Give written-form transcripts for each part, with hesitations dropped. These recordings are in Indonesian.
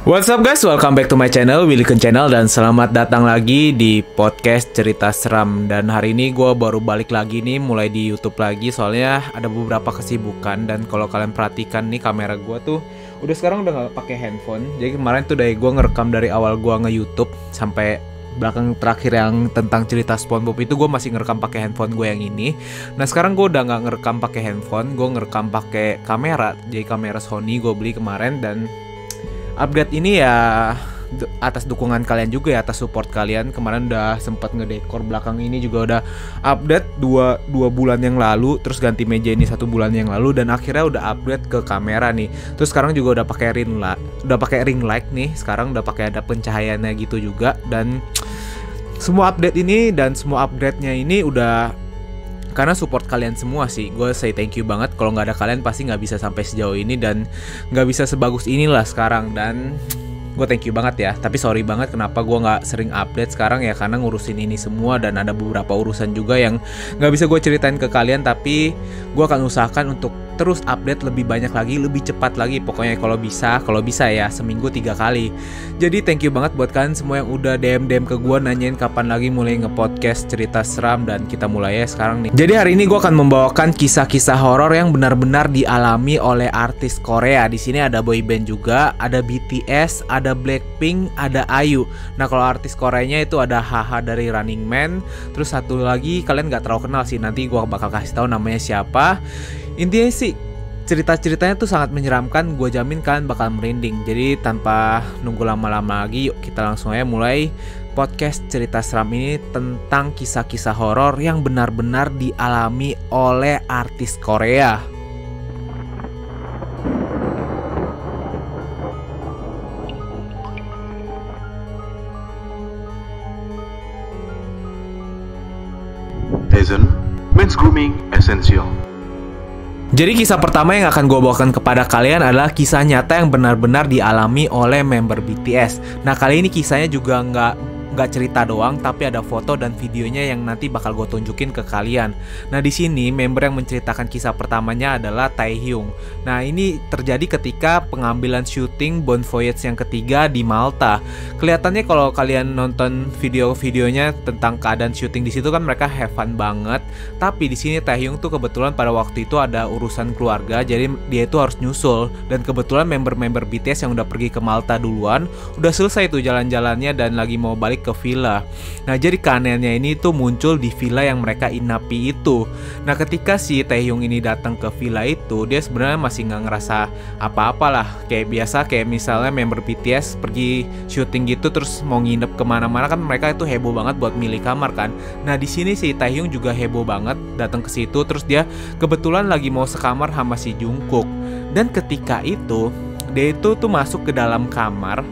What's up guys, welcome back to my channel, Willy Kun Channel. Dan selamat datang lagi di podcast cerita seram. Dan hari ini gue baru balik lagi nih, mulai di YouTube lagi. Soalnya ada beberapa kesibukan. Dan kalau kalian perhatikan nih, kamera gue tuh sekarang udah gak pakai handphone. Jadi kemarin tuh gue ngerekam dari awal gue nge-YouTube sampai belakang terakhir yang tentang cerita SpongeBob itu gue masih ngerekam pakai handphone gue yang ini. Nah sekarang gue udah nggak ngerekam pakai handphone, gue ngerekam pakai kamera. Jadi kamera Sony gue beli kemarin, dan update ini ya atas dukungan kalian juga ya, atas support kalian. Kemarin udah sempat ngedekor belakang ini juga udah update dua bulan yang lalu, terus ganti meja ini 1 bulan yang lalu, dan akhirnya udah upgrade ke kamera nih. Terus sekarang juga udah pakai ring light nih, sekarang udah pakai ada pencahayaannya gitu juga. Dan semua update ini dan semua upgrade-nya ini udah karena support kalian semua sih. Gue say thank you banget. Kalau nggak ada kalian pasti nggak bisa sampai sejauh ini dan nggak bisa sebagus inilah sekarang. Dan gue thank you banget ya. Tapi sorry banget kenapa gue nggak sering update sekarang ya, karena ngurusin ini semua dan ada beberapa urusan juga yang nggak bisa gue ceritain ke kalian. Tapi gue akan usahakan untuk terus update lebih banyak lagi, lebih cepat lagi. Pokoknya kalau bisa ya seminggu 3 kali. Jadi thank you banget buat kalian semua yang udah DM ke gue nanyain kapan lagi mulai nge-podcast cerita seram, dan kita mulai ya sekarang nih. Jadi hari ini gue akan membawakan kisah-kisah horor yang benar-benar dialami oleh artis Korea. Di sini ada boyband juga, ada BTS, ada Blackpink, ada IU. Nah kalau artis Koreanya itu ada HaHa dari Running Man. Terus satu lagi kalian nggak terlalu kenal sih, nanti gue bakal kasih tahu namanya siapa. Intinya sih cerita-ceritanya tuh sangat menyeramkan, gue jamin kalian bakal merinding. Jadi tanpa nunggu lama-lama lagi, yuk kita langsung aja mulai podcast cerita seram ini tentang kisah-kisah horor yang benar-benar dialami oleh artis Korea. Dazen, men's grooming essential. Jadi kisah pertama yang akan gue bawakan kepada kalian adalah kisah nyata yang benar-benar dialami oleh member BTS. Nah kali ini kisahnya juga nggak cerita doang, tapi ada foto dan videonya yang nanti bakal gue tunjukin ke kalian. Nah di sini member yang menceritakan kisah pertamanya adalah Taehyung. Nah ini terjadi ketika pengambilan syuting Bon Voyage yang ketiga di Malta. Kelihatannya kalau kalian nonton video-videonya tentang keadaan syuting di situ kan mereka have fun banget. Tapi di sini Taehyung tuh kebetulan pada waktu itu ada urusan keluarga, jadi dia itu harus nyusul. Dan kebetulan member-member BTS yang udah pergi ke Malta duluan udah selesai tuh jalan-jalannya dan lagi mau balik ke villa. Nah jadi keanehannya ini tuh muncul di villa yang mereka inapi itu. Nah ketika si Taehyung ini datang ke villa itu, dia sebenarnya masih nggak ngerasa apa-apalah. Kayak biasa, kayak misalnya member BTS pergi syuting gitu terus mau nginep kemana-mana kan mereka itu heboh banget buat milih kamar kan. Nah di sini si Taehyung juga heboh banget datang ke situ, terus dia kebetulan lagi mau sekamar sama si Jungkook. Dan ketika itu dia itu tuh masuk ke dalam kamar.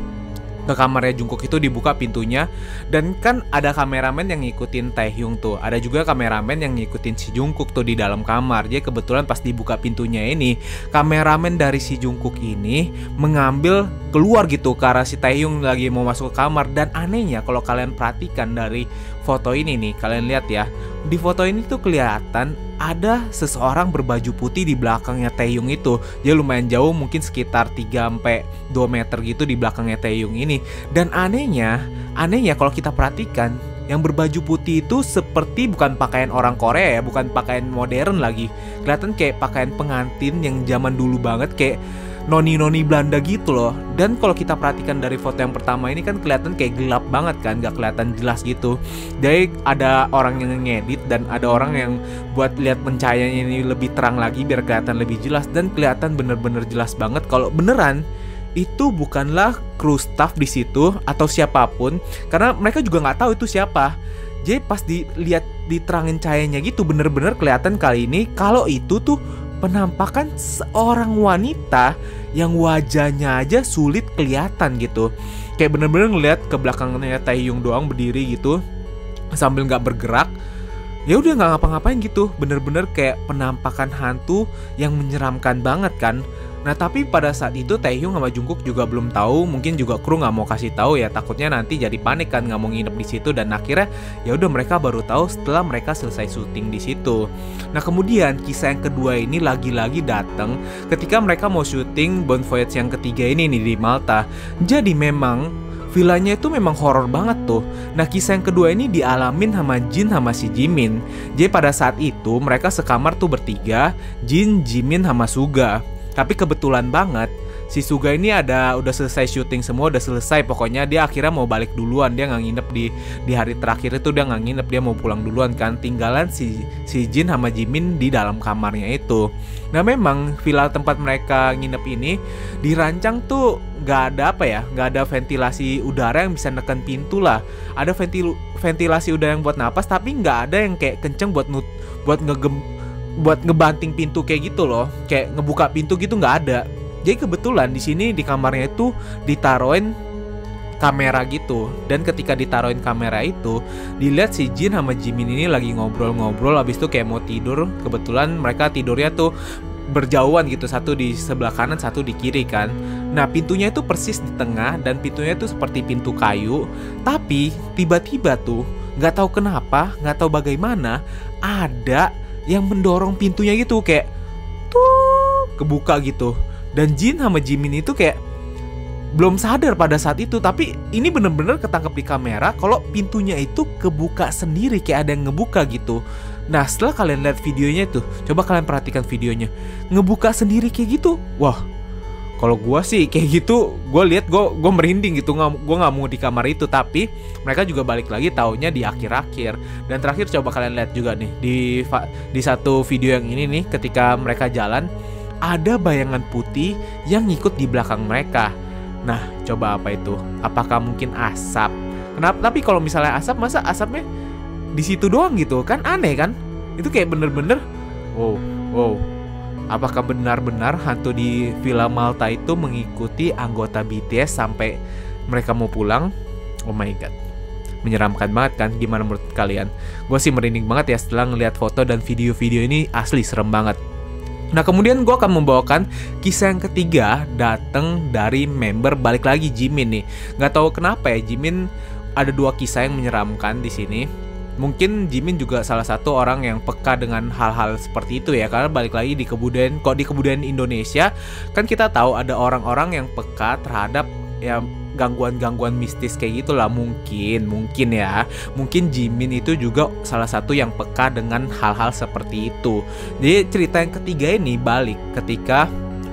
Ke kamarnya Jungkook itu dibuka pintunya, dan kan ada kameramen yang ngikutin Taehyung tuh. Ada juga kameramen yang ngikutin si Jungkook tuh di dalam kamar. Jadi kebetulan pas dibuka pintunya ini, kameramen dari si Jungkook ini mengambil keluar gitu ke arah si Taehyung lagi mau masuk ke kamar. Dan anehnya kalau kalian perhatikan dari foto ini nih, kalian lihat ya, di foto ini tuh kelihatan ada seseorang berbaju putih di belakangnya Taehyung itu. Dia lumayan jauh, mungkin sekitar 3-2 meter gitu di belakangnya Taehyung ini. Dan anehnya kalau kita perhatikan, yang berbaju putih itu seperti bukan pakaian orang Korea ya, bukan pakaian modern lagi. Kelihatan kayak pakaian pengantin yang zaman dulu banget, kayak noni-noni Belanda gitu loh. Dan kalau kita perhatikan dari foto yang pertama ini kan kelihatan kayak gelap banget kan, gak kelihatan jelas gitu. Jadi ada orang yang ngedit dan ada orang yang buat lihat pencahayaan ini lebih terang lagi biar kelihatan lebih jelas. Dan kelihatan bener-bener jelas banget kalau beneran itu bukanlah kru staff di situ atau siapapun, karena mereka juga nggak tahu itu siapa. Jadi pas dilihat diterangin cahayanya gitu, bener-bener kelihatan kali ini kalau itu tuh penampakan seorang wanita yang wajahnya aja sulit kelihatan gitu. Kayak bener-bener ngeliat ke belakangnya Taehyung doang berdiri gitu sambil nggak bergerak. Ya udah nggak ngapa-ngapain gitu. Bener-bener kayak penampakan hantu yang menyeramkan banget kan. Nah tapi pada saat itu Taehyung sama Jungkook juga belum tahu, mungkin juga kru nggak mau kasih tahu ya, takutnya nanti jadi panik kan, nggak mau nginep di situ. Dan akhirnya ya udah mereka baru tahu setelah mereka selesai syuting di situ. Nah kemudian kisah yang kedua ini lagi-lagi datang ketika mereka mau syuting Bon Voyage yang ketiga ini nih di Malta. Jadi memang villanya itu memang horor banget tuh. Nah kisah yang kedua ini dialamin sama Jin sama si Jimin. Jadi pada saat itu mereka sekamar tuh bertiga, Jin, Jimin sama Suga. Tapi kebetulan banget si Suga ini udah selesai syuting semua, udah selesai pokoknya, dia akhirnya mau balik duluan, dia nggak nginep di hari terakhir itu, dia nggak nginep, dia mau pulang duluan kan. Tinggalan si Jin sama Jimin di dalam kamarnya itu. Nah memang villa tempat mereka nginep ini dirancang tuh nggak ada ventilasi udara yang bisa neken pintu lah. Ada ventilasi udara yang buat napas, tapi nggak ada yang kayak kenceng buat ngebanting pintu kayak gitu loh, kayak ngebuka pintu gitu, nggak ada. Jadi kebetulan di sini di kamarnya itu ditaruhin kamera gitu, dan ketika ditaruhin kamera itu dilihat si Jin sama Jimin ini lagi ngobrol-ngobrol, habis itu kayak mau tidur. Kebetulan mereka tidurnya tuh berjauhan gitu, satu di sebelah kanan, satu di kiri kan. Nah pintunya itu persis di tengah, dan pintunya itu seperti pintu kayu. Tapi tiba-tiba tuh nggak tahu kenapa, nggak tahu bagaimana, ada yang mendorong pintunya gitu, kayak tuh kebuka gitu. Dan Jin sama Jimin itu kayak belum sadar pada saat itu, tapi ini bener-bener ketangkep di kamera kalau pintunya itu kebuka sendiri, kayak ada yang ngebuka gitu. Nah setelah kalian lihat videonya tuh, coba kalian perhatikan videonya, ngebuka sendiri kayak gitu. Wah, kalau gue sih kayak gitu, gue lihat gue merinding gitu, gue nggak mau di kamar itu. Tapi mereka juga balik lagi taunya di akhir-akhir. Dan terakhir coba kalian lihat juga nih di satu video yang ini nih, ketika mereka jalan ada bayangan putih yang ngikut di belakang mereka. Nah coba apa itu? Apakah mungkin asap? Kenapa? Tapi kalau misalnya asap, masa asapnya di situ doang gitu kan, aneh kan? Itu kayak bener-bener wow. Apakah benar-benar hantu di Villa Malta itu mengikuti anggota BTS sampai mereka mau pulang? Oh my god, menyeramkan banget kan? Gimana menurut kalian? Gue sih merinding banget ya setelah ngeliat foto dan video-video ini, asli serem banget. Nah kemudian gue akan membawakan kisah yang ketiga, datang dari member balik lagi Jimin nih. Gak tahu kenapa ya, Jimin ada dua kisah yang menyeramkan di sini. Mungkin Jimin juga salah satu orang yang peka dengan hal-hal seperti itu ya, karena balik lagi di kebudayaan Indonesia kan kita tahu ada orang-orang yang peka terhadap ya gangguan-gangguan mistis kayak gitulah. Mungkin Jimin itu juga salah satu yang peka dengan hal-hal seperti itu. Jadi cerita yang ketiga ini balik ketika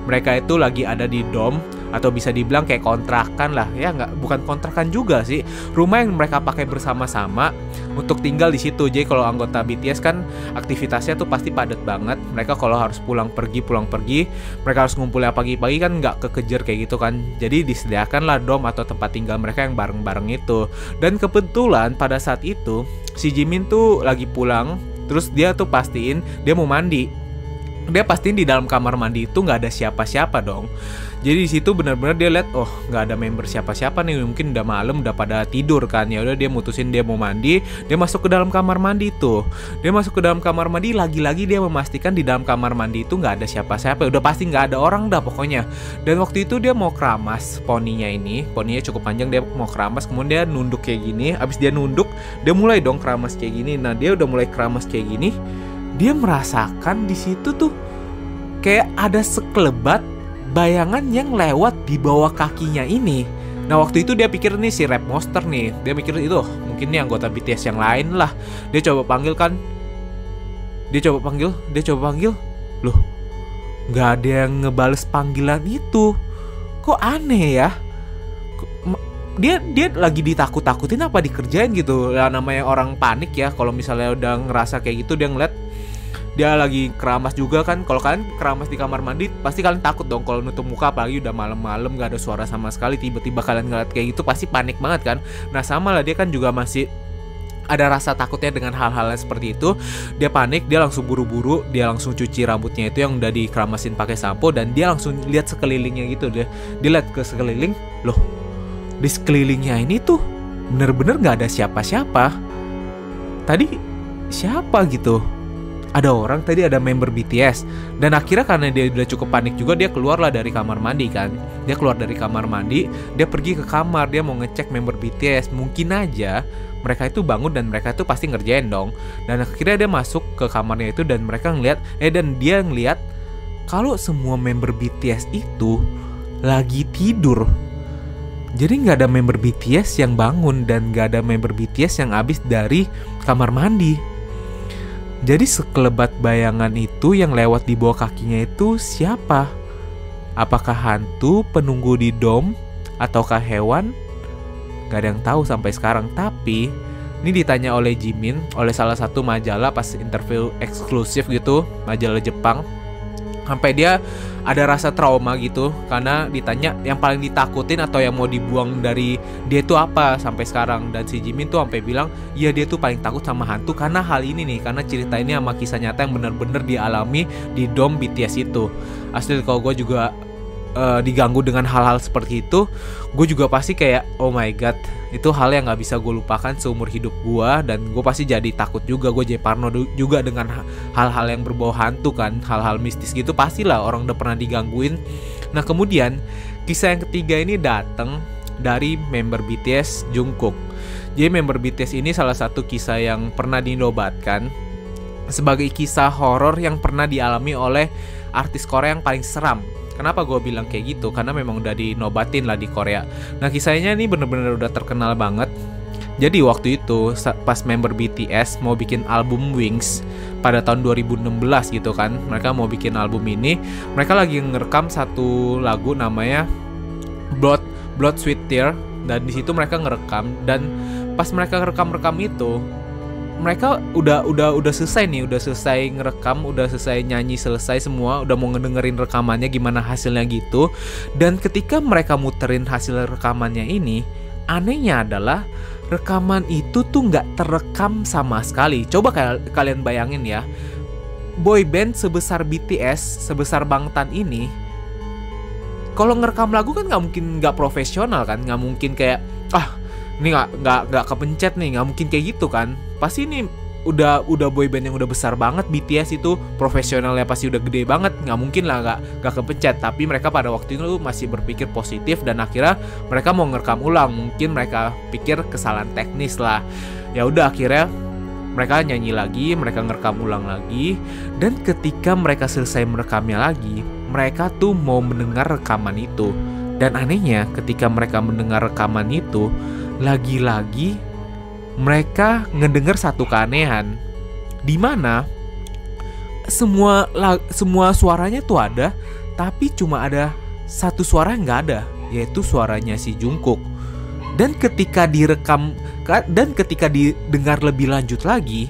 mereka itu lagi ada di dom, atau bisa dibilang kayak kontrakan lah ya, bukan kontrakan juga sih, rumah yang mereka pakai bersama-sama untuk tinggal di situ. Jadi kalau anggota BTS kan aktivitasnya tuh pasti padat banget. Mereka kalau harus pulang pergi, mereka harus ngumpulnya pagi-pagi kan, nggak kekejar kayak gitu kan. Jadi disediakanlah dom atau tempat tinggal mereka yang bareng-bareng itu. Dan kebetulan pada saat itu si Jimin tuh lagi pulang, terus dia tuh pastiin dia mau mandi. Dia pastiin di dalam kamar mandi itu nggak ada siapa-siapa dong. Jadi di situ benar-benar dia lihat, oh nggak ada member siapa-siapa nih, mungkin udah malam, udah pada tidur kan. Ya udah dia mutusin dia mau mandi, dia masuk ke dalam kamar mandi tuh. Dia masuk ke dalam kamar mandi, lagi-lagi dia memastikan di dalam kamar mandi itu nggak ada siapa-siapa. Udah pasti nggak ada orang dah pokoknya. Dan waktu itu dia mau keramas poninya cukup panjang, dia mau keramas, kemudian dia nunduk kayak gini. Abis dia nunduk, dia mulai dong keramas kayak gini. Nah dia udah mulai keramas kayak gini, dia merasakan di situ tuh kayak ada sekelebat bayangan yang lewat di bawah kakinya ini. Nah waktu itu dia pikir nih si Rap Monster nih, dia mikir itu mungkin nih anggota BTS yang lain lah. Dia coba panggil kan, dia coba panggil, loh nggak ada yang ngebales panggilan itu. Kok aneh ya? Dia lagi ditakut-takutin apa dikerjain gitu. Ya namanya orang panik ya, kalau misalnya udah ngerasa kayak gitu, dia ngeliat dia lagi keramas juga kan. Kalau kalian keramas di kamar mandi pasti kalian takut dong kalau nutup muka, apalagi udah malam-malam gak ada suara sama sekali, tiba-tiba kalian ngeliat kayak gitu pasti panik banget kan. Nah sama lah, dia kan juga masih ada rasa takutnya dengan hal-hal seperti itu. Dia panik, dia langsung buru-buru, dia langsung cuci rambutnya itu yang udah dikeramasin pakai sampo, dan dia langsung lihat sekelilingnya gitu. Dia lihat ke sekeliling, loh di sekelilingnya ini tuh bener-bener gak ada siapa-siapa. Tadi siapa gitu? ada member BTS. Dan akhirnya karena dia udah cukup panik juga, dia keluarlah dari kamar mandi kan. Dia keluar dari kamar mandi, dia pergi ke kamar, dia mau ngecek member BTS. Mungkin aja mereka itu bangun dan mereka itu pasti ngerjain dong. Dan akhirnya dia masuk ke kamarnya itu dan mereka dia ngeliat kalau semua member BTS itu lagi tidur. Jadi nggak ada member BTS yang bangun dan nggak ada member BTS yang habis dari kamar mandi. Jadi sekelebat bayangan itu yang lewat di bawah kakinya itu siapa? Apakah hantu penunggu di dom ataukah hewan? Gak ada yang tahu sampai sekarang. Tapi ini ditanya oleh Jimin, oleh salah satu majalah pas interview eksklusif gitu, majalah Jepang. Sampai dia ada rasa trauma gitu karena ditanya yang paling ditakutin atau yang mau dibuang dari dia itu apa sampai sekarang. Dan si Jimin tuh sampai bilang ya dia tuh paling takut sama hantu karena hal ini nih, karena cerita ini sama kisah nyata yang benar-benar dialami di dom BTS itu. Asli kalau gue juga diganggu dengan hal-hal seperti itu, gue juga pasti kayak oh my god, itu hal yang gak bisa gue lupakan seumur hidup gue. Dan gue pasti jadi takut juga, gue jadi parno juga dengan hal-hal yang berbau hantu kan, hal-hal mistis gitu pastilah orang udah pernah digangguin. Nah kemudian kisah yang ketiga ini datang dari member BTS Jungkook. Jadi member BTS ini salah satu kisah yang pernah dinobatkan sebagai kisah horor yang pernah dialami oleh artis Korea yang paling seram. Kenapa gue bilang kayak gitu? Karena memang udah dinobatin lah di Korea. Nah kisahnya ini bener-bener udah terkenal banget. Jadi waktu itu pas member BTS mau bikin album Wings pada tahun 2016 gitu kan, mereka mau bikin album ini. Mereka lagi ngerekam satu lagu namanya Blood Sweat Tear. Dan di situ mereka ngerekam. Dan pas mereka rekam itu, mereka udah selesai nih, udah selesai ngerekam, udah selesai nyanyi, selesai semua, udah mau ngedengerin rekamannya gimana hasilnya gitu. Dan ketika mereka muterin hasil rekamannya ini, anehnya adalah rekaman itu tuh nggak terekam sama sekali. Coba kalian bayangin ya, boy band sebesar BTS, sebesar Bangtan ini, kalau ngerekam lagu kan nggak mungkin nggak profesional kan, nggak mungkin kayak ini nggak kepencet nih, nggak mungkin kayak gitu kan. Pasti ini udah boyband yang udah besar banget, BTS itu profesionalnya pasti udah gede banget, nggak mungkin lah nggak kepencet. Tapi mereka pada waktu itu masih berpikir positif dan akhirnya mereka mau ngerekam ulang. Mungkin mereka pikir kesalahan teknis lah. Ya udah akhirnya mereka nyanyi lagi, mereka ngerekam ulang lagi. Dan ketika mereka selesai merekamnya lagi, mereka tuh mau mendengar rekaman itu. Dan anehnya ketika mereka mendengar rekaman itu, lagi-lagi mereka ngedenger satu keanehan, di mana semua suaranya tuh ada, tapi cuma ada satu suara yang nggak ada, yaitu suaranya si Jungkook. Dan ketika didengar lebih lanjut lagi,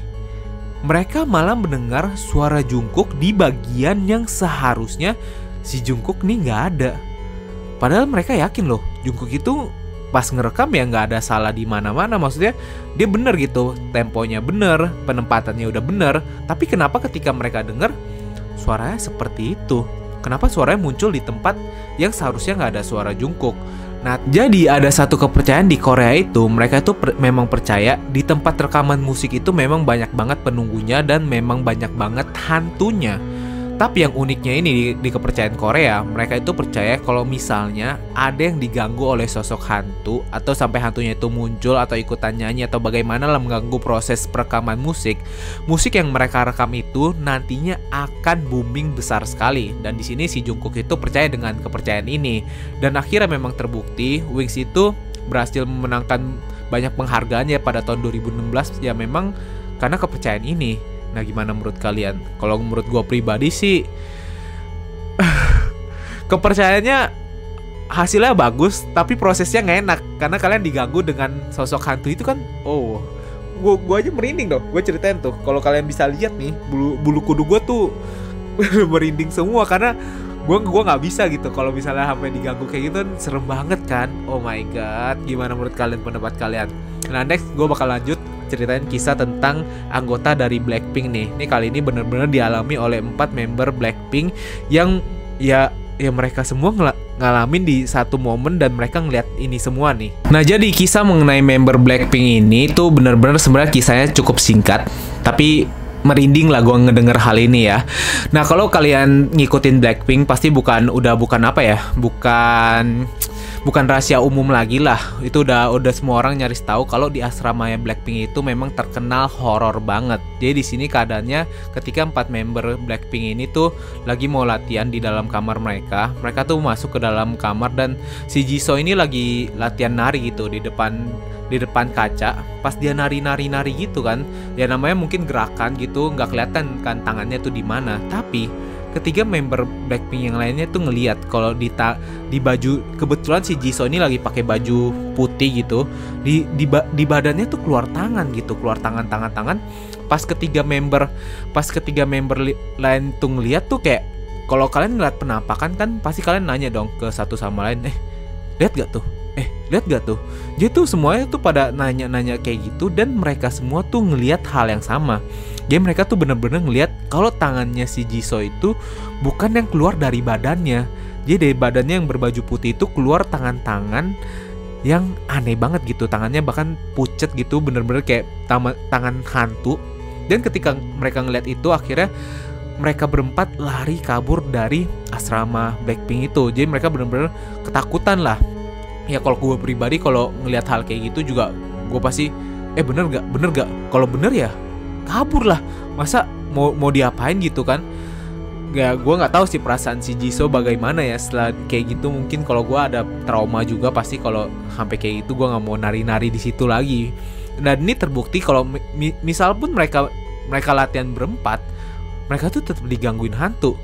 mereka malah mendengar suara Jungkook di bagian yang seharusnya si Jungkook nih nggak ada. Padahal mereka yakin loh, Jungkook itu pas ngerekam ya nggak ada salah di mana-mana. Maksudnya dia bener gitu, temponya bener, penempatannya udah bener. Tapi kenapa ketika mereka denger suaranya seperti itu? Kenapa suaranya muncul di tempat yang seharusnya nggak ada suara Jungkook? Nah, jadi ada satu kepercayaan di Korea itu, mereka itu memang percaya di tempat rekaman musik itu memang banyak banget penunggunya dan memang banyak banget hantunya. Tapi yang uniknya ini di kepercayaan Korea, mereka itu percaya kalau misalnya ada yang diganggu oleh sosok hantu atau sampai hantunya itu muncul atau ikutan nyanyi atau bagaimana lah mengganggu proses perekaman musik yang mereka rekam itu nantinya akan booming besar sekali. Dan di sini si Jungkook itu percaya dengan kepercayaan ini. Dan akhirnya memang terbukti Wings itu berhasil memenangkan banyak penghargaan ya pada tahun 2016 ya memang karena kepercayaan ini. Nah gimana menurut kalian? Kalau menurut gue pribadi sih kepercayaannya hasilnya bagus, tapi prosesnya nggak enak karena kalian diganggu dengan sosok hantu itu kan. Oh, gue aja merinding dong. Gue ceritain tuh, kalau kalian bisa lihat nih bulu kudu gue tuh merinding semua karena gue nggak bisa gitu. Kalau misalnya sampai diganggu kayak gitu serem banget kan. Oh my god, gimana menurut kalian, pendapat kalian? Nah next gue bakal lanjut ceritain kisah tentang anggota dari Blackpink nih. Ini kali ini benar-benar dialami oleh 4 member Blackpink yang ya mereka semua ngalamin di satu momen dan mereka ngeliat ini semua nih. Nah jadi kisah mengenai member Blackpink ini tuh benar-benar sebenarnya kisahnya cukup singkat, tapi merinding lah gue ngedenger hal ini ya. Nah kalau kalian ngikutin Blackpink pasti bukan apa ya, bukan rahasia umum lagi lah. Itu udah semua orang nyaris tahu kalau di asramanya Blackpink itu memang terkenal horor banget. Jadi di sini keadaannya ketika 4 member Blackpink ini tuh lagi mau latihan di dalam kamar mereka tuh masuk ke dalam kamar dan si Jisoo ini lagi latihan nari gitu di depan kaca. Pas dia nari gitu kan, ya namanya mungkin gerakan gitu, nggak kelihatan kan tangannya tuh di mana. Tapi ketiga member Blackpink yang lainnya tuh ngelihat kalau di baju, kebetulan si Jisoo ini lagi pakai baju putih gitu, di badannya tuh keluar tangan gitu, keluar tangan. Pas ketiga member lain tuh ngelihat tuh kayak, kalau kalian ngeliat penampakan kan pasti kalian nanya dong ke satu sama lain, lihat gak tuh? Lihat gak tuh? Jadi tuh semuanya tuh pada nanya kayak gitu, dan mereka semua tuh ngelihat hal yang sama. Jadi mereka tuh bener-bener ngelihat kalau tangannya si Jisoo itu bukan yang keluar dari badannya. Jadi dari badannya yang berbaju putih itu keluar tangan-tangan yang aneh banget gitu. Tangannya bahkan pucet gitu, bener-bener kayak tangan hantu. Dan ketika mereka ngelihat itu, akhirnya mereka berempat lari kabur dari asrama Blackpink itu. Jadi mereka bener-bener ketakutan lah. Ya kalau gue pribadi kalau ngelihat hal kayak gitu juga gue pasti bener gak? Kalau bener ya kabur lah. Masa mau diapain gitu kan? Ya gue nggak tahu sih perasaan si Jisoo bagaimana ya setelah kayak gitu. Mungkin kalau gue ada trauma juga pasti kalau sampai kayak gitu gue nggak mau nari-nari di situ lagi. Dan ini terbukti kalau misal pun mereka latihan berempat, mereka tuh tetap digangguin hantu.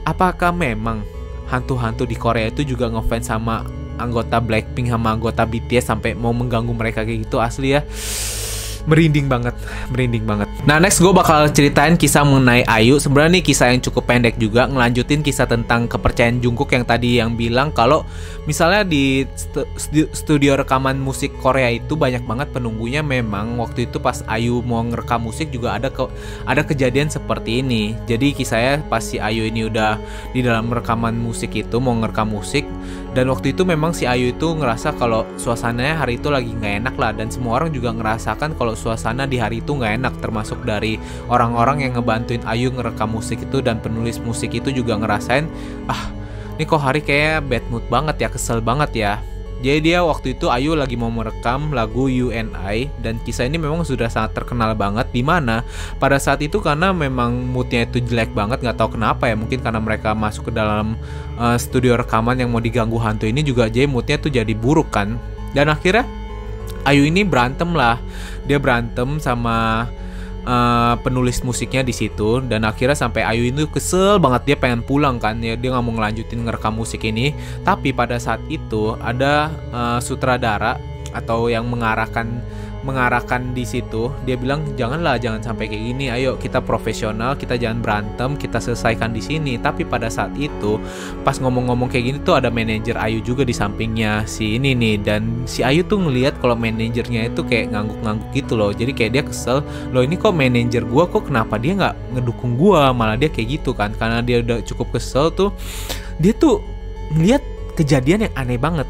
Apakah memang hantu-hantu di Korea itu juga ngefans sama anggota Blackpink sama anggota BTS sampai mau mengganggu mereka kayak gitu? Asli ya, merinding banget. Nah next gue bakal ceritain kisah mengenai IU. Sebenarnya nih kisah yang cukup pendek juga, ngelanjutin kisah tentang kepercayaan Jungkook yang tadi yang bilang kalau misalnya di studio rekaman musik Korea itu banyak banget penunggunya. Memang waktu itu pas IU mau ngerekam musik juga ada kejadian seperti ini. Jadi kisahnya pas si IU ini udah di dalam rekaman musik itu mau ngerekam musik, dan waktu itu memang si IU itu ngerasa kalau suasananya hari itu lagi nggak enak lah, dan semua orang juga ngerasakan kalau suasana di hari itu nggak enak, termasuk dari orang-orang yang ngebantuin IU ngerekam musik itu, dan penulis musik itu juga ngerasain ini kok hari kayak bad mood banget ya, kesel banget ya. Jadi dia waktu itu IU lagi mau merekam lagu UNI, dan kisah ini memang sudah sangat terkenal banget, dimana pada saat itu karena memang moodnya itu jelek banget, nggak tahu kenapa ya, mungkin karena mereka masuk ke dalam studio rekaman yang mau diganggu hantu ini juga, jadi moodnya tuh jadi buruk kan. Dan akhirnya IU ini berantem lah, dia berantem sama penulis musiknya di situ, dan akhirnya sampai IU itu kesel banget, dia pengen pulang kan ya, dia nggak mau ngelanjutin ngerekam musik ini. Tapi pada saat itu ada sutradara atau yang mengarahkan di situ, dia bilang jangan sampai kayak gini, ayo kita profesional, kita jangan berantem, kita selesaikan di sini. Tapi pada saat itu pas ngomong-ngomong kayak gini tuh ada manajer IU juga di sampingnya si ini nih, dan si IU tuh ngelihat kalau manajernya itu kayak ngangguk-ngangguk gitu loh. Jadi kayak dia kesel, loh ini kok manajer gua kok kenapa dia nggak ngedukung gua, malah dia kayak gitu kan. Karena dia udah cukup kesel tuh, dia tuh ngeliat kejadian yang aneh banget,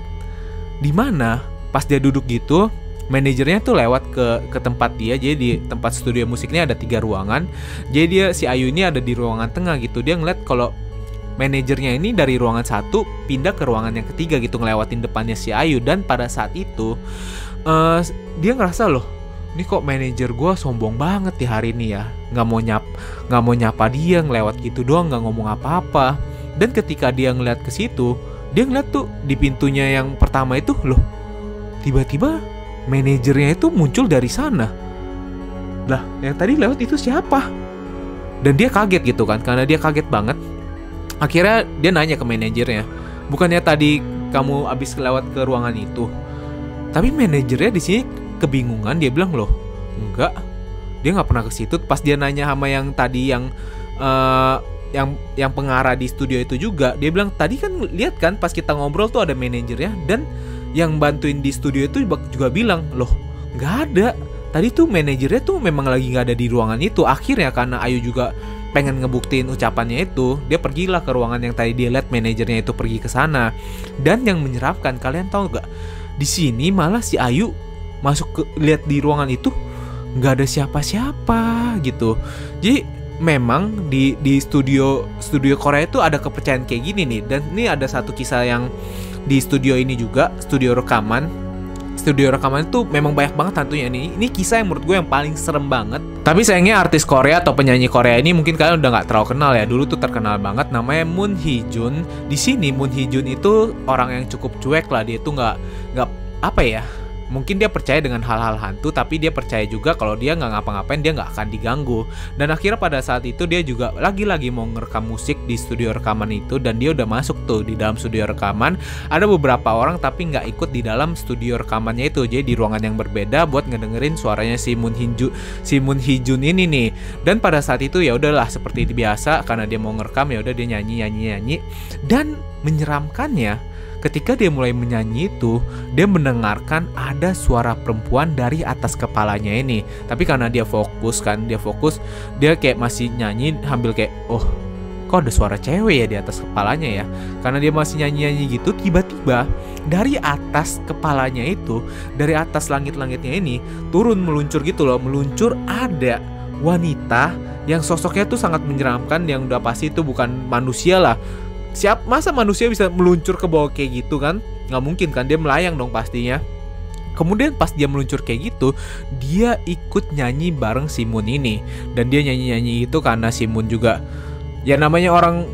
dimana pas dia duduk gitu, manajernya tuh lewat ke tempat dia. Jadi di tempat studio musiknya ada 3 ruangan. Jadi dia si IU ini ada di ruangan tengah gitu. Dia ngeliat kalau manajernya ini dari ruangan 1 pindah ke ruangan yang ketiga gitu, ngelewatin depannya si IU. Dan pada saat itu dia ngerasa loh, ini kok manajer gue sombong banget di hari ini ya, nggak mau nyapa dia, ngelewat gitu doang, nggak ngomong apa-apa. Dan ketika dia ngeliat ke situ, dia ngeliat tuh di pintunya yang pertama itu, loh tiba-tiba manajernya itu muncul dari sana. Lah, yang tadi lewat itu siapa? Dan dia kaget gitu kan, karena dia kaget banget. Akhirnya dia nanya ke manajernya, bukannya tadi kamu abis lewat ke ruangan itu? Tapi manajernya di sini kebingungan, dia bilang loh, enggak, dia nggak pernah ke situ. Pas dia nanya sama yang tadi yang pengarah di studio itu juga, dia bilang tadi kan lihat kan pas kita ngobrol tuh ada manajernya, dan yang bantuin di studio itu juga bilang, loh nggak ada, tadi tuh manajernya tuh memang lagi nggak ada di ruangan itu. Akhirnya karena Ayu juga pengen ngebuktiin ucapannya itu, dia pergilah ke ruangan yang tadi dia lihat manajernya itu pergi ke sana. Dan yang menyeramkan, kalian tahu nggak, di sini malah si Ayu masuk ke lihat di ruangan itu, nggak ada siapa-siapa gitu. Jadi memang di studio Korea itu ada kepercayaan kayak gini nih. Dan ini ada satu kisah yang di studio ini juga, studio rekaman itu memang banyak banget hantunya nih. Ini kisah yang menurut gue yang paling serem banget. Tapi sayangnya artis Korea atau penyanyi Korea ini mungkin kalian udah nggak terlalu kenal ya. Dulu tuh terkenal banget, namanya Moon Hee Jun. Di sini Moon Hee Jun itu orang yang cukup cuek lah. Dia tuh nggak apa ya, mungkin dia percaya dengan hal-hal hantu, tapi dia percaya juga kalau dia nggak ngapa-ngapain dia nggak akan diganggu. Dan akhirnya pada saat itu dia juga lagi-lagi mau ngerekam musik di studio rekaman itu, dan dia udah masuk tuh di dalam studio rekaman. Ada beberapa orang tapi nggak ikut di dalam studio rekamannya itu, jadi di ruangan yang berbeda buat ngedengerin suaranya si Moon Hee Jun ini nih. Dan pada saat itu ya udahlah seperti biasa, karena dia mau ngerekam ya udah dia nyanyi. Dan menyeramkannya, ketika dia mulai menyanyi itu, dia mendengarkan ada suara perempuan dari atas kepalanya ini. Tapi karena dia fokus, dia kayak masih nyanyi sambil kayak, oh kok ada suara cewek ya di atas kepalanya ya. Karena dia masih nyanyi gitu, tiba-tiba dari atas kepalanya itu, dari atas langit-langitnya ini, meluncur ada wanita yang sosoknya tuh sangat menyeramkan, yang udah pasti itu bukan manusia lah. Masa manusia bisa meluncur ke bawah kayak gitu kan? Nggak mungkin kan, dia melayang dong pastinya. Kemudian pas dia meluncur kayak gitu, dia ikut nyanyi bareng si Moon ini. Dan dia nyanyi itu karena si Moon juga, ya namanya orang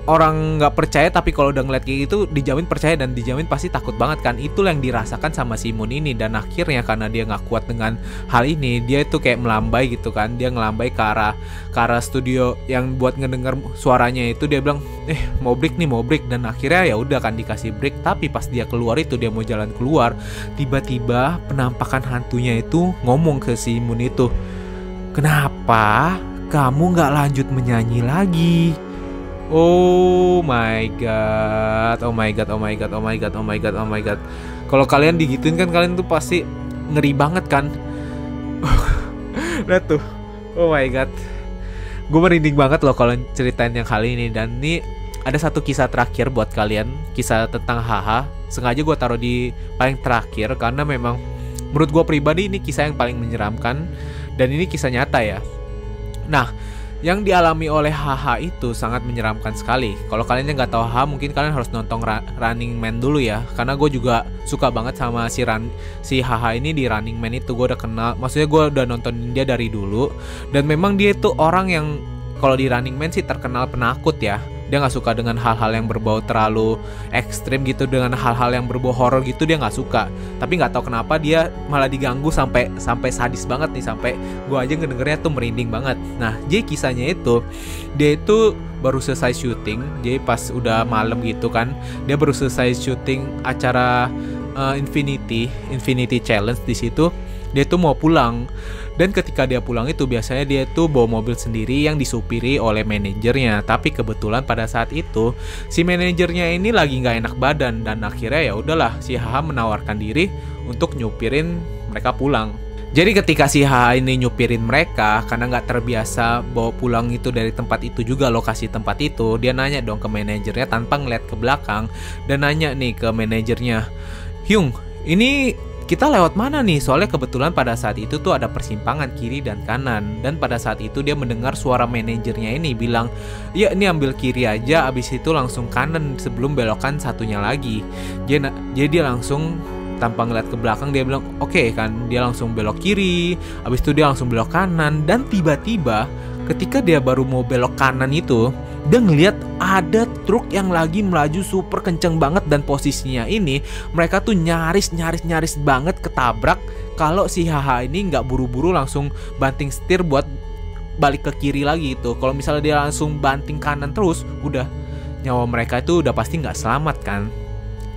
nggak percaya, tapi kalau udah ngeliat kayak gitu dijamin percaya, dan dijamin pasti takut banget kan. Itulah yang dirasakan sama si Moon ini. Dan akhirnya karena dia nggak kuat dengan hal ini, dia itu kayak melambai gitu kan. Dia ngelambai ke arah studio yang buat ngedenger suaranya itu. Dia bilang mau break. Dan akhirnya ya udah kan dikasih break. Tapi pas dia keluar itu, dia mau jalan keluar, tiba-tiba penampakan hantunya itu ngomong ke si Moon itu, "Kenapa kamu nggak lanjut menyanyi lagi?" Oh my god. Kalau kalian digituin kan, kalian tuh pasti ngeri banget kan. Lihat tuh. Oh my god. Gue merinding banget loh kalau ceritain yang kali ini. Dan ini ada satu kisah terakhir buat kalian, kisah tentang Haha. Sengaja gue taruh di paling terakhir karena memang menurut gue pribadi ini kisah yang paling menyeramkan, dan ini kisah nyata ya. Nah, yang dialami oleh Haha itu sangat menyeramkan sekali. Kalau kalian yang nggak tahu Haha, mungkin kalian harus nonton Running Man dulu ya. Karena gue juga suka banget sama si Haha ini di Running Man itu. Gue udah kenal, maksudnya gue udah nontonin dia dari dulu. Dan memang dia itu orang yang kalau di Running Man sih terkenal penakut ya. Dia nggak suka dengan hal-hal yang berbau terlalu ekstrim gitu, dengan hal-hal yang berbau horor gitu dia nggak suka. Tapi nggak tahu kenapa dia malah diganggu sampai sadis banget nih, sampai gue aja ngedengernya tuh merinding banget. Nah, jadi kisahnya itu, dia itu baru selesai syuting. Jadi pas udah malam gitu kan, dia baru selesai syuting acara Infinity Challenge di situ. Dia tuh mau pulang. Dan ketika dia pulang itu biasanya dia tuh bawa mobil sendiri yang disupiri oleh manajernya. Tapi kebetulan pada saat itu si manajernya ini lagi nggak enak badan, dan akhirnya ya udahlah si Haha menawarkan diri untuk nyupirin mereka pulang. Jadi ketika si Haha ini nyupirin mereka, karena nggak terbiasa bawa pulang itu dari tempat itu juga, lokasi tempat itu, dia nanya dong ke manajernya tanpa ngeliat ke belakang. Dan nanya nih ke manajernya, "Hyung, ini kita lewat mana nih?" Soalnya kebetulan pada saat itu tuh ada persimpangan kiri dan kanan. Dan pada saat itu dia mendengar suara manajernya ini bilang, "Ya ini ambil kiri aja, abis itu langsung kanan sebelum belokan satunya lagi." Jadi dia langsung tanpa ngeliat ke belakang dia bilang oke kan. Dia langsung belok kiri, abis itu dia langsung belok kanan. Dan tiba-tiba ketika dia baru mau belok kanan itu, dia ngeliat ada truk yang lagi melaju super kenceng banget. Dan posisinya ini mereka tuh nyaris banget ketabrak. Kalau si Haha ini nggak buru-buru langsung banting setir buat balik ke kiri lagi itu. Kalau misalnya dia langsung banting kanan terus, udah nyawa mereka itu udah pasti nggak selamat kan.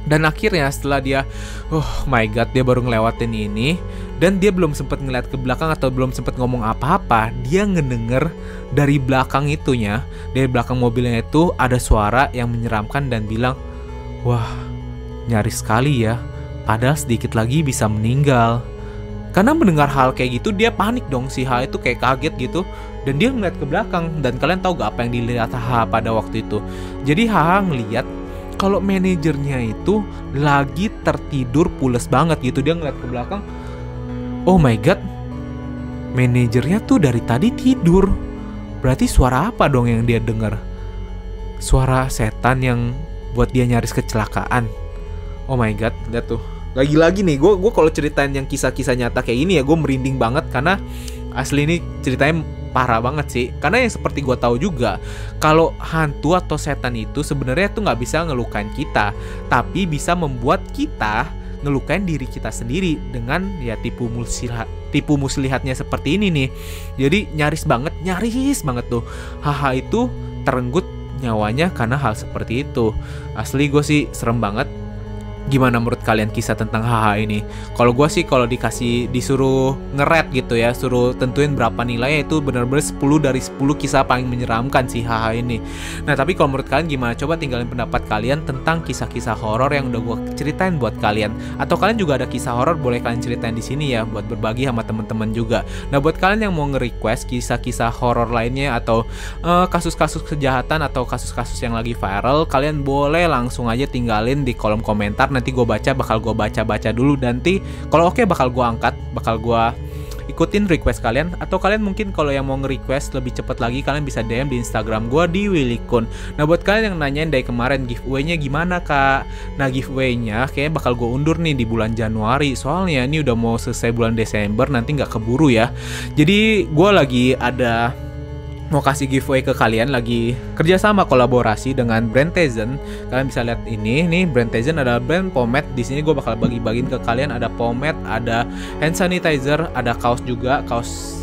Dan akhirnya setelah dia, oh my god, dia baru ngelewatin ini, dan dia belum sempat ngeliat ke belakang atau belum sempat ngomong apa-apa, dia ngedenger dari belakang itunya, dari belakang mobilnya itu ada suara yang menyeramkan dan bilang, "Wah, nyaris sekali ya, padahal sedikit lagi bisa meninggal." Karena mendengar hal kayak gitu dia panik dong, si Ha itu kayak kaget gitu, dan dia ngeliat ke belakang. Dan kalian tahu gak apa yang dilihat Ha pada waktu itu? Jadi Ha ngeliat kalau manajernya itu lagi tertidur pules banget gitu. Dia ngeliat ke belakang, oh my god, manajernya tuh dari tadi tidur. Berarti suara apa dong yang dia dengar? Suara setan yang buat dia nyaris kecelakaan. Oh my god, lihat tuh. Lagi-lagi nih, gue kalau ceritain yang kisah-kisah nyata kayak ini ya, gue merinding banget karena asli ini ceritanya parah banget sih. Karena yang seperti gue tahu juga, kalau hantu atau setan itu sebenarnya tuh nggak bisa ngelukain kita, tapi bisa membuat kita ngelukain diri kita sendiri dengan ya tipu muslihatnya seperti ini nih. Jadi nyaris banget tuh haha itu terenggut nyawanya karena hal seperti itu. Asli gue sih serem banget. Gimana menurut kalian kisah tentang HH ini? Kalau gue sih kalau disuruh nge-rate gitu ya, suruh tentuin berapa nilainya, itu benar-benar 10 dari 10 kisah paling menyeramkan sih HH ini. Nah tapi kalau menurut kalian gimana? Coba tinggalin pendapat kalian tentang kisah-kisah horor yang udah gue ceritain buat kalian. Atau kalian juga ada kisah horor, boleh kalian ceritain di sini ya buat berbagi sama teman-teman juga. Nah buat kalian yang mau nge-request kisah-kisah horor lainnya atau kasus-kasus kejahatan atau kasus-kasus yang lagi viral, kalian boleh langsung aja tinggalin di kolom komentar. Nanti gue bakal baca dulu. Nanti kalau oke bakal gue angkat, bakal gue ikutin request kalian. Atau kalian mungkin kalau yang mau nge-request lebih cepat lagi, kalian bisa DM di Instagram gue di Willikun. Nah buat kalian yang nanyain dari kemarin giveaway-nya gimana kak? Nah giveaway-nya kayaknya bakal gue undur nih di bulan Januari. Soalnya ini udah mau selesai bulan Desember, nanti nggak keburu ya. Jadi gue lagi mau kasih giveaway ke kalian, lagi kerjasama kolaborasi dengan brand Tizen. Kalian bisa lihat ini nih, brand Tizen adalah brand pomade. Di sini gue bakal bagi-bagiin ke kalian, ada pomade, ada hand sanitizer, ada kaos juga, kaos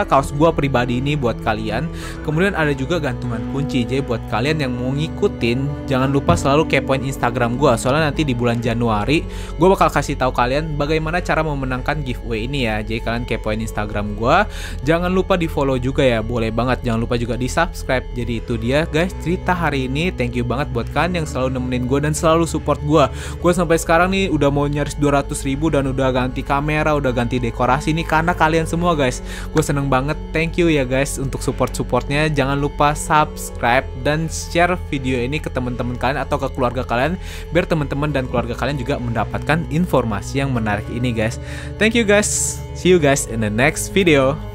kaos gue pribadi ini buat kalian. Kemudian ada juga gantungan kunci. Jadi buat kalian yang mau ngikutin, jangan lupa selalu kepoin Instagram gue. Soalnya nanti di bulan Januari gue bakal kasih tahu kalian bagaimana cara memenangkan giveaway ini ya. Jadi kalian kepoin Instagram gue. Jangan lupa di follow juga ya, boleh banget. Jangan lupa juga di subscribe. Jadi itu dia guys cerita hari ini. Thank you banget buat kalian yang selalu nemenin gue dan selalu support gue. Gue sampai sekarang nih udah mau nyaris 200.000 dan udah ganti kamera, udah ganti dekorasi nih karena kalian semua guys. Gue seneng banget, thank you ya guys untuk support-supportnya. Jangan lupa subscribe dan share video ini ke teman-teman kalian atau ke keluarga kalian, biar teman-teman dan keluarga kalian juga mendapatkan informasi yang menarik ini guys. Thank you guys, see you guys in the next video.